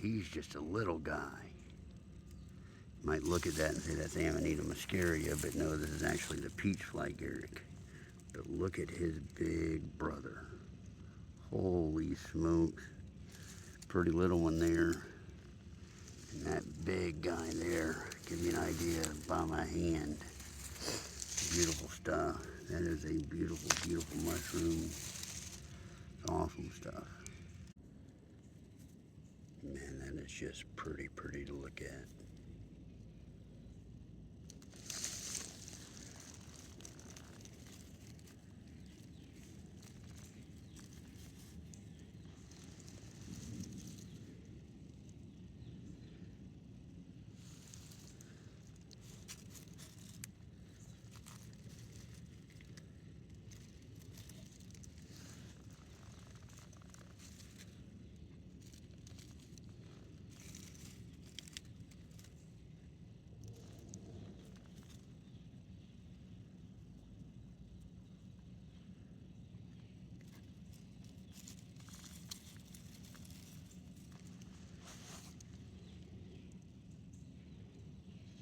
he's just a little guy. You might look at that and say that's Amanita muscaria, but no, this is actually the peach fly Agaric. But look at his big brother. Holy smokes. Pretty little one there. And that big guy there, give you an idea by my hand. Beautiful stuff. That is a beautiful, beautiful mushroom. It's awesome stuff. Man, that is just pretty, pretty to look at.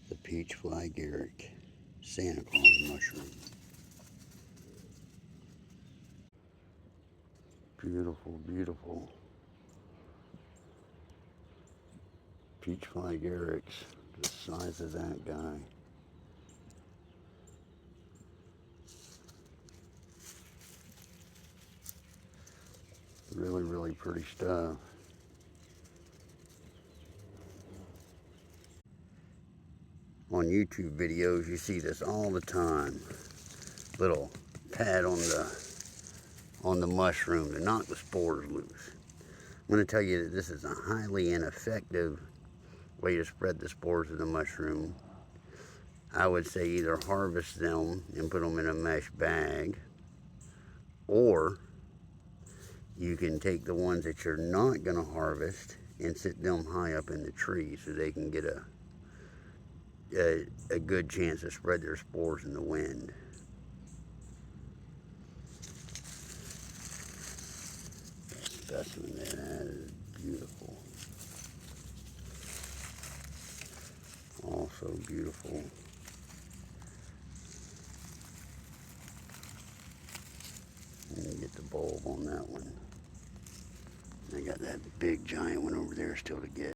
The peach fly Agaric, Santa Claus mushroom. Beautiful, beautiful. Peach fly Agarics, the size of that guy. Really, really pretty stuff. On YouTube videos, you see this all the time. Little pad on the mushroom to knock the spores loose. I'm going to tell you that this is a highly ineffective way to spread the spores of the mushroom. I would say either harvest them and put them in a mesh bag, or you can take the ones that you're not going to harvest and sit them high up in the tree so they can get a good chance to spread their spores in the wind. That specimen there, that is beautiful. Also beautiful. Let me get the bulb on that one. I got that big giant one over there still to get.